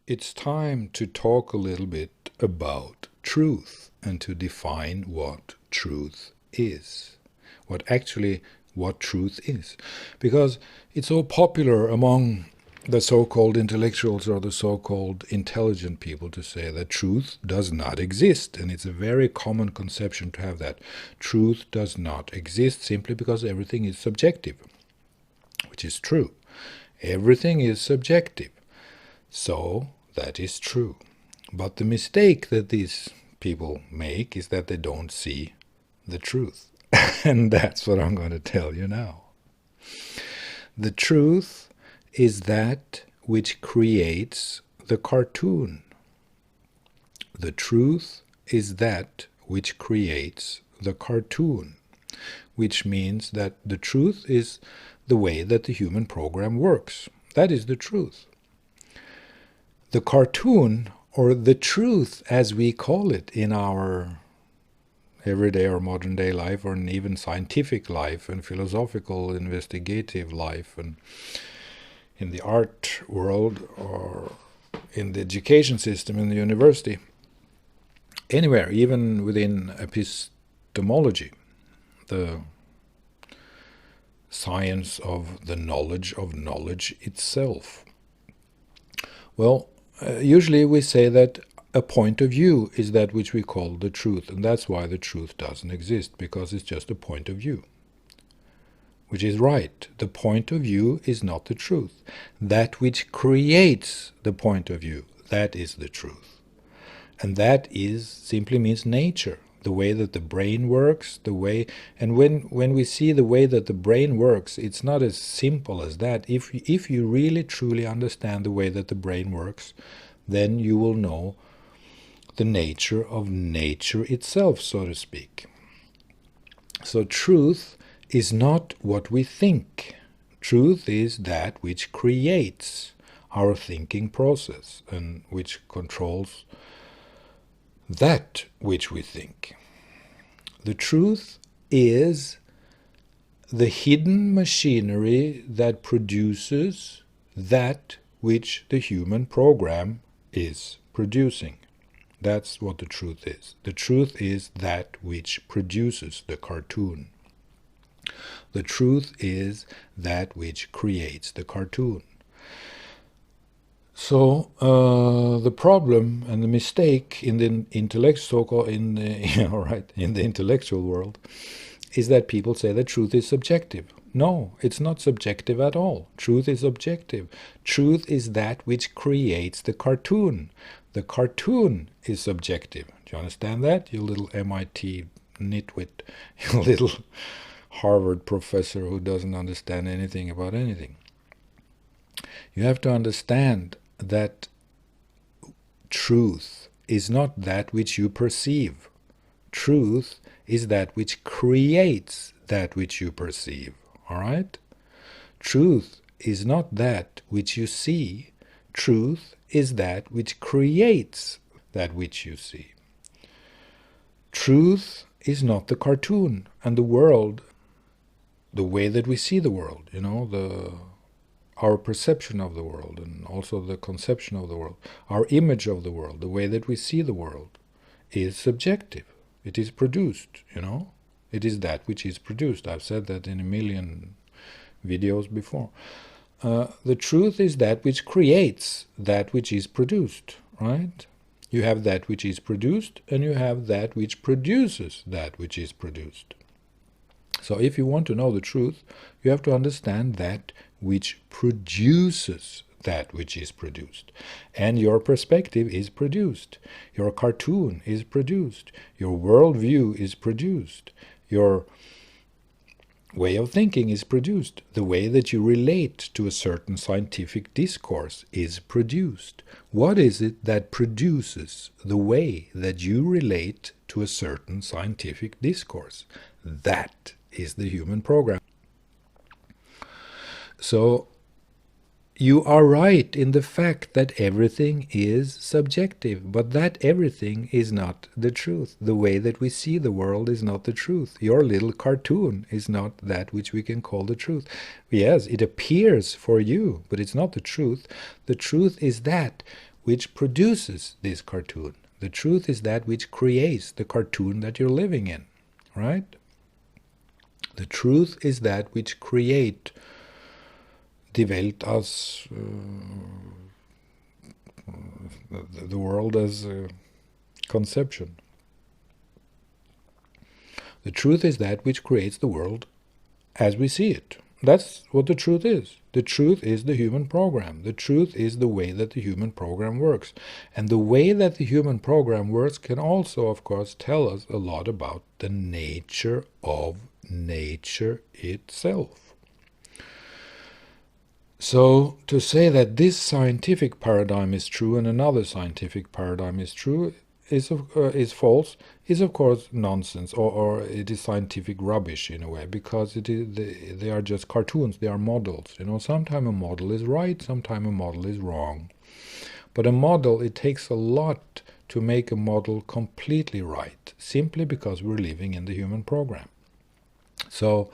It's time to talk a little bit about truth and to define what truth is. What truth is. Because it's so popular among the so-called intellectuals or the so-called intelligent people to say that truth does not exist. And it's a very common conception to have that. Truth does not exist simply because everything is subjective, which is true. Everything is subjective. So that is true. But the mistake that these people make is that they don't see the truth. And that's what I'm going to tell you now. The truth is that which creates the cartoon. The truth is that which creates the cartoon, which means that the truth is the way that the human program works. That is the truth. The cartoon, or the truth as we call it in our everyday or modern day life, or even scientific life and philosophical investigative life, and in the art world or in the education system in the university, anywhere, even within epistemology, the science of the knowledge of knowledge itself. Well, usually we say that a point of view is that which we call the truth, and that's why the truth doesn't exist, because it's just a point of view. Which is right. The point of view is not the truth. That which creates the point of view, that is the truth. And that is simply means nature, the way that the brain works, the way, and when we see the way that the brain works, it's not as simple as that. If you really truly understand the way that the brain works, then you will know the nature of nature itself, so to speak. So truth is not what we think. Truth is that which creates our thinking process and which controls that which we think. The truth is the hidden machinery that produces that which the human program is producing. That's what the truth is. The truth is that which produces the cartoon. The truth is that which creates the cartoon. So the problem and the mistake in the intellectual in the intellectual world is that people say that truth is subjective. No, it's not subjective at all. Truth is objective. Truth is that which creates the cartoon. The cartoon is subjective. Do you understand that, you little MIT nitwit, you little Harvard professor who doesn't understand anything about anything? You have to understand that truth is not that which you perceive. Truth is that which creates that which you perceive. All right? Truth is not that which you see. Truth is that which creates that which you see. Truth is not the cartoon and the world, the way that we see the world, our perception of the world, and also the conception of the world, our image of the world, the way that we see the world, is subjective. It is produced, It is that which is produced. I've said that in a million videos before. The truth is that which creates that which is produced, right? You have that which is produced, and you have that which produces that which is produced. So if you want to know the truth, you have to understand that which produces that which is produced. And your perspective is produced. Your cartoon is produced. Your worldview is produced. Your way of thinking is produced. The way that you relate to a certain scientific discourse is produced. What is it that produces the way that you relate to a certain scientific discourse? That is the human program. So you are right in the fact that everything is subjective, but that everything is not the truth. The way that we see the world is not the truth. Your little cartoon is not that which we can call the truth. Yes, it appears for you, but it's not the truth. The truth is that which produces this cartoon. The truth is that which creates the cartoon that you're living in, right? The truth is that which create die Welt as the world as a conception. The truth is that which creates the world as we see it. That's what the truth is. The truth is the human program. The truth is the way that the human program works. And the way that the human program works can also, of course, tell us a lot about the nature of nature itself. So, to say that this scientific paradigm is true and another scientific paradigm is true is false, is of course nonsense, or it is scientific rubbish in a way, because they are just cartoons, they are models. Sometimes a model is right, sometimes a model is wrong. But a model, it takes a lot to make a model completely right, simply because we're living in the human program. So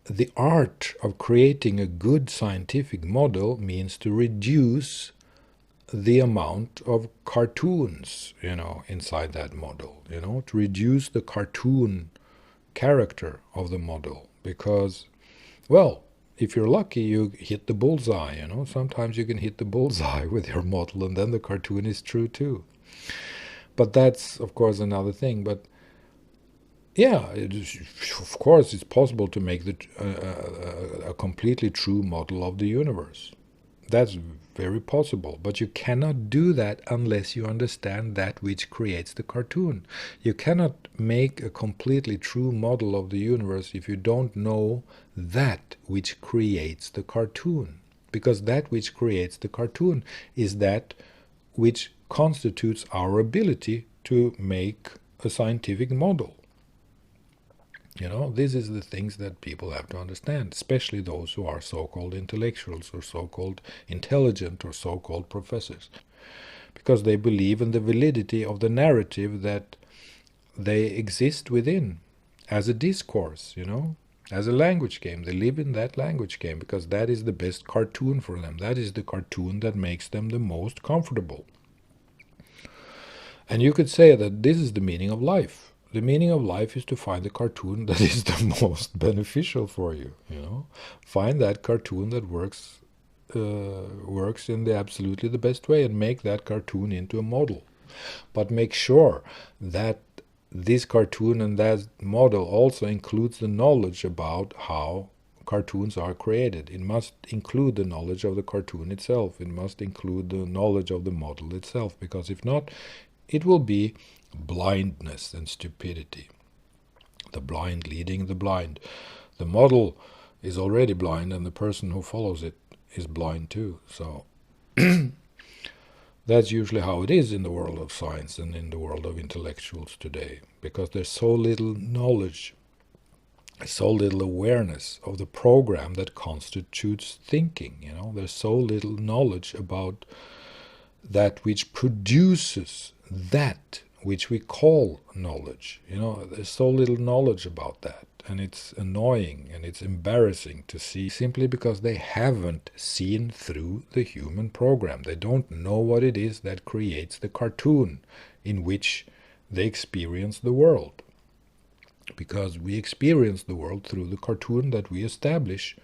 the art of creating a good scientific model means to reduce the amount of cartoons, inside that model, to reduce the cartoon character of the model. Because, well, if you're lucky, you hit the bullseye, Sometimes you can hit the bullseye with your model, and then the cartoon is true too. But that's, of course, another thing. But yeah, of course, it's possible to make a completely true model of the universe. That's very possible, but you cannot do that unless you understand that which creates the cartoon. You cannot make a completely true model of the universe if you don't know that which creates the cartoon. Because that which creates the cartoon is that which constitutes our ability to make a scientific model. This is the things that people have to understand, especially those who are so-called intellectuals or so-called intelligent or so-called professors, because they believe in the validity of the narrative that they exist within as a discourse, as a language game. They live in that language game because that is the best cartoon for them. That is the cartoon that makes them the most comfortable. And you could say that this is the meaning of life. The meaning of life is to find the cartoon that is the most beneficial for you. Find that cartoon that works in the absolutely the best way, and make that cartoon into a model. But make sure that this cartoon and that model also includes the knowledge about how cartoons are created. It must include the knowledge of the cartoon itself. It must include the knowledge of the model itself, because if not, it will be blindness and stupidity. The blind leading the blind. The model is already blind, and the person who follows it is blind too. So that's usually how it is in the world of science and in the world of intellectuals today, because there's so little knowledge, so little awareness of the program that constitutes thinking. There's so little knowledge about that which produces that which we call knowledge. There's so little knowledge about that, and it's annoying and it's embarrassing to see, simply because they haven't seen through the human program. They don't know what it is that creates the cartoon in which they experience the world. Because we experience the world through the cartoon that we establish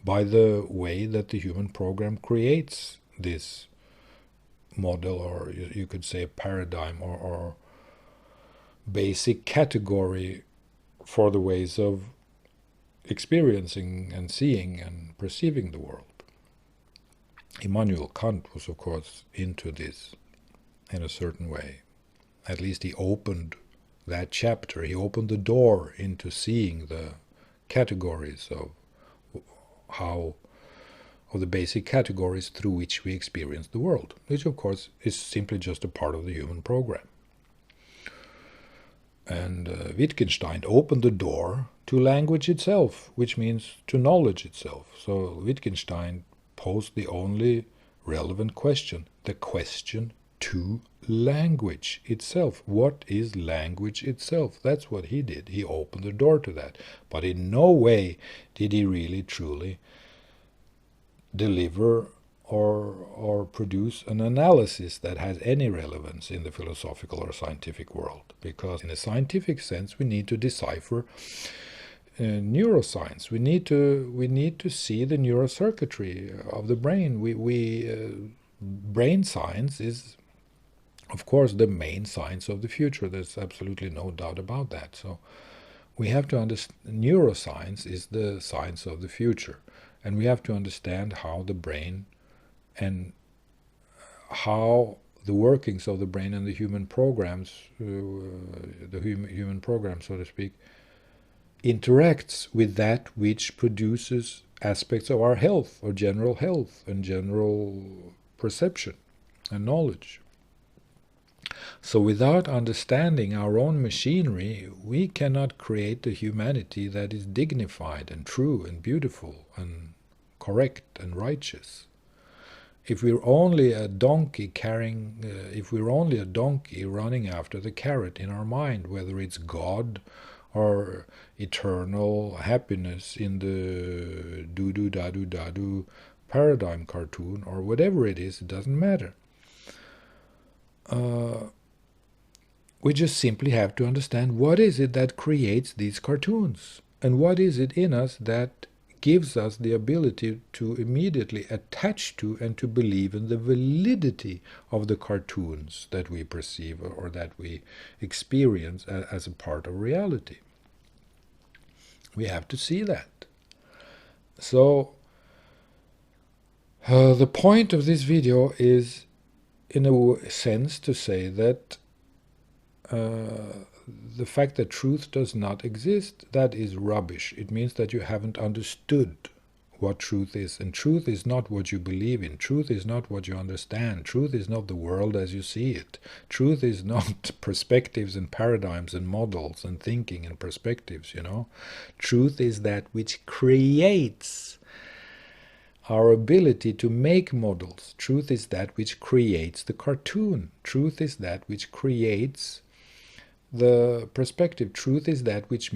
by the way that the human program creates this model, or you could say paradigm, or basic category for the ways of experiencing and seeing and perceiving the world. Immanuel Kant was, of course, into this in a certain way. At least he opened that chapter. He opened the door into seeing the categories of the basic categories through which we experience the world, which of course is simply just a part of the human program. And Wittgenstein opened the door to language itself, which means to knowledge itself. So Wittgenstein posed the only relevant question, the question to language itself. What is language itself? That's what he did. He opened the door to that. But in no way did he really truly deliver or produce an analysis that has any relevance in the philosophical or scientific world. Because in a scientific sense, we need to decipher neuroscience. We need to see the neurocircuitry of the brain. Brain science is, of course, the main science of the future. There's absolutely no doubt about that. So we have to understand neuroscience is the science of the future, and we have to understand how the brain and how the workings of the brain and the human programs, human program, so to speak, interacts with that which produces aspects of our health, or general health, and general perception and knowledge. So without understanding our own machinery, we cannot create a humanity that is dignified and true and beautiful and correct and righteous. If we're only a donkey if we're only a donkey running after the carrot in our mind, whether it's God or eternal happiness in the do-do-da-do-da-do paradigm cartoon, or whatever it is, it doesn't matter. We just simply have to understand what is it that creates these cartoons, and what is it in us that gives us the ability to immediately attach to and to believe in the validity of the cartoons that we perceive or that we experience as a part of reality. We have to see that. So the point of this video is, in a sense, to say that the fact that truth does not exist, that is rubbish. It means that you haven't understood what truth is. And truth is not what you believe in. Truth is not what you understand. Truth is not the world as you see it. Truth is not perspectives and paradigms and models and thinking and perspectives, Truth is that which creates our ability to make models. Truth is that which creates the cartoon. Truth is that which creates the perspective. Truth is that which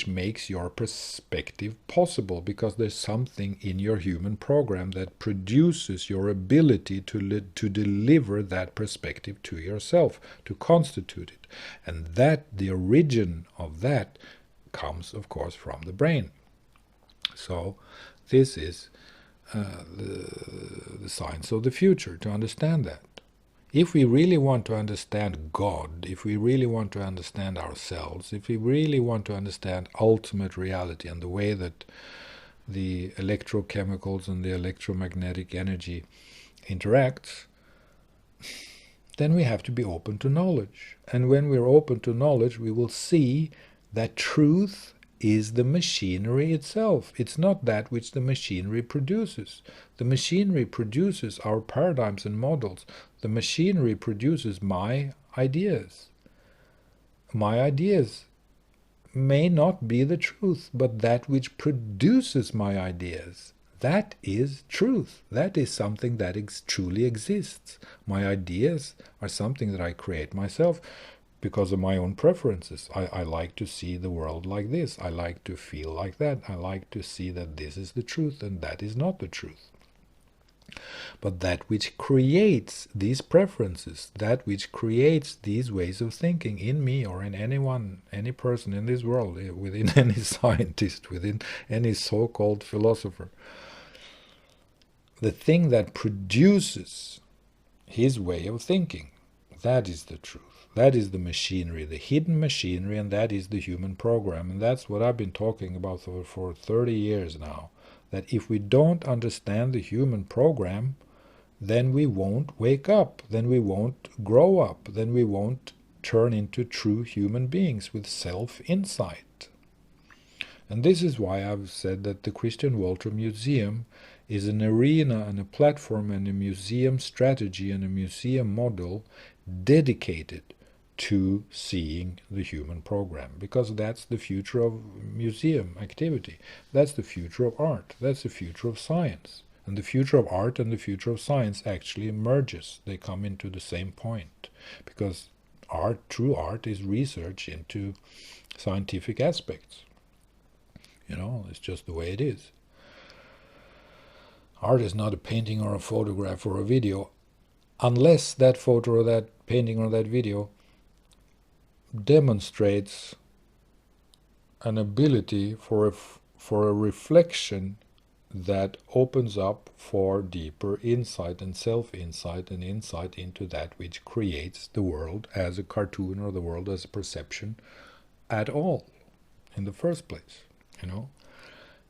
makes your perspective possible, because there's something in your human program that produces your ability to deliver that perspective to yourself, to constitute it. And that, the origin of that, comes, of course, from the brain. So this is the science of the future, to understand that. If we really want to understand God, if we really want to understand ourselves, if we really want to understand ultimate reality and the way that the electrochemicals and the electromagnetic energy interacts, then we have to be open to knowledge. And when we're open to knowledge, we will see that truth is the machinery itself. It's not that which the machinery produces. The machinery produces our paradigms and models. The machinery produces my ideas. My ideas may not be the truth, but that which produces my ideas, that is truth. That is something that truly exists. My ideas are something that I create myself because of my own preferences. I like to see the world like this. I like to feel like that. I like to see that this is the truth and that is not the truth. But that which creates these preferences, that which creates these ways of thinking in me or in anyone, any person in this world, within any scientist, within any so-called philosopher, the thing that produces his way of thinking, that is the truth. That is the machinery, the hidden machinery, and that is the human program. And that's what I've been talking about for 30 years now. That if we don't understand the human program, then we won't wake up, then we won't grow up, then we won't turn into true human beings with self-insight. And this is why I've said that the Christian Wolther Museum is an arena and a platform and a museum strategy and a museum model dedicated to seeing the human program, because that's the future of museum activity. That's the future of art. That's the future of science. And the future of art and the future of science actually merges. They come into the same point, because true art is research into scientific aspects. It's just the way it is. Art is not a painting or a photograph or a video, unless that photo or that painting or that video demonstrates an ability for a reflection that opens up for deeper insight and self-insight and insight into that which creates the world as a cartoon or the world as a perception at all in the first place.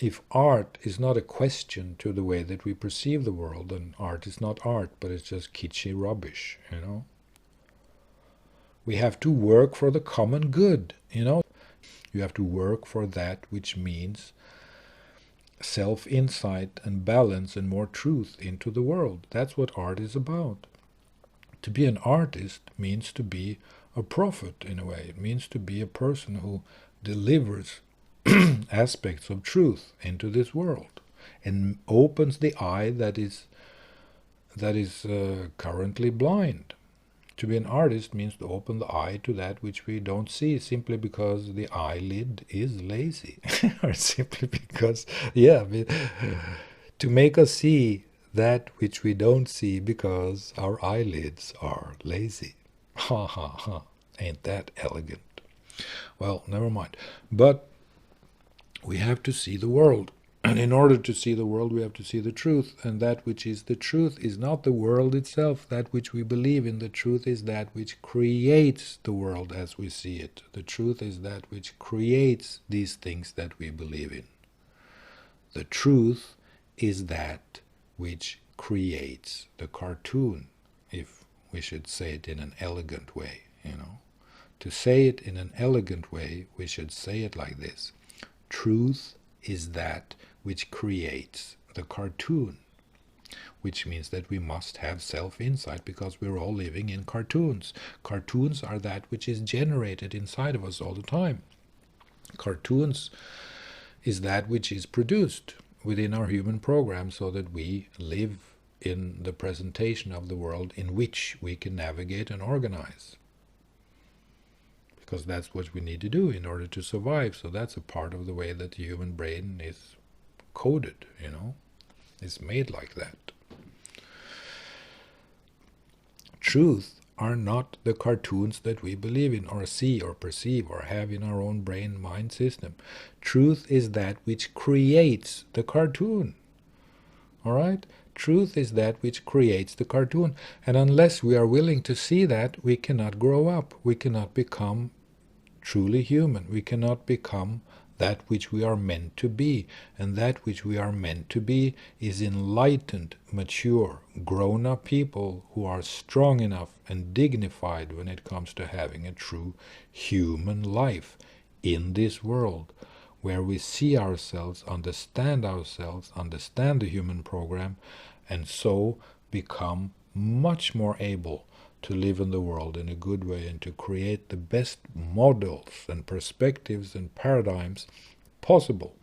If art is not a question to the way that we perceive the world, then art is not art, but it's just kitschy rubbish. We have to work for the common good. You have to work for that which means self-insight and balance and more truth into the world. That's what art is about. To be an artist means to be a prophet in a way. It means to be a person who delivers aspects of truth into this world and opens the eye that is currently blind. To be an artist means to open the eye to that which we don't see, simply because the eyelid is lazy, or simply because, to make us see that which we don't see because our eyelids are lazy. Ha ha ha! Ain't that elegant? Well, never mind. But we have to see the world. And in order to see the world, we have to see the truth. And that which is the truth is not the world itself. That which we believe in, the truth is that which creates the world as we see it. The truth is that which creates these things that we believe in. The truth is that which creates the cartoon, if we should say it in an elegant way. To say it in an elegant way, we should say it like this. Truth is that which creates the cartoon, which means that we must have self-insight, because we're all living in cartoons. Cartoons are that which is generated inside of us all the time. Cartoons is that which is produced within our human program so that we live in the presentation of the world in which we can navigate and organize. Because that's what we need to do in order to survive. So that's a part of the way that the human brain is coded, It's made like that. Truth are not the cartoons that we believe in or see or perceive or have in our own brain-mind system. Truth is that which creates the cartoon. All right? Truth is that which creates the cartoon. And unless we are willing to see that, we cannot grow up. We cannot become truly human. We cannot become that which we are meant to be. And that which we are meant to be is enlightened, mature, grown-up people who are strong enough and dignified when it comes to having a true human life in this world, where we see ourselves, understand the human program, and so become much more able to live in the world in a good way and to create the best models and perspectives and paradigms possible,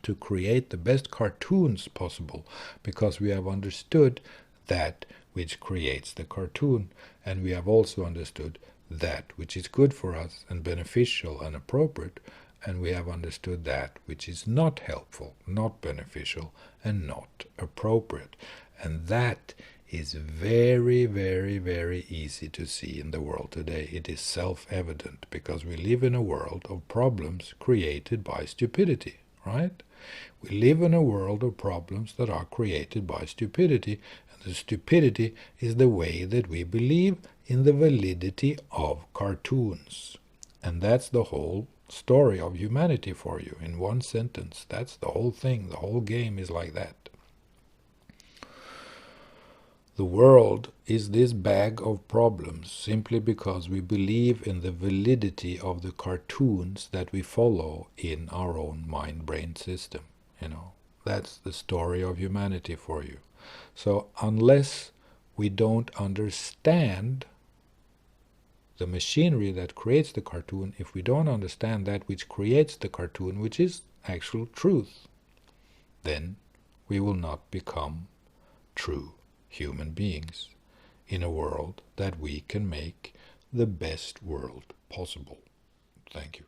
to create the best cartoons possible, because we have understood that which creates the cartoon, and we have also understood that which is good for us and beneficial and appropriate, and we have understood that which is not helpful, not beneficial, and not appropriate. And that is very, very, very easy to see in the world today. It is self-evident, because we live in a world of problems created by stupidity, right? We live in a world of problems that are created by stupidity, and the stupidity is the way that we believe in the validity of cartoons. And that's the whole story of humanity for you in one sentence. That's the whole thing. The whole game is like that. The world is this bag of problems simply because we believe in the validity of the cartoons that we follow in our own mind-brain system. That's the story of humanity for you. So unless we don't understand the machinery that creates the cartoon, if we don't understand that which creates the cartoon, which is actual truth, then we will not become true human beings in a world that we can make the best world possible. Thank you.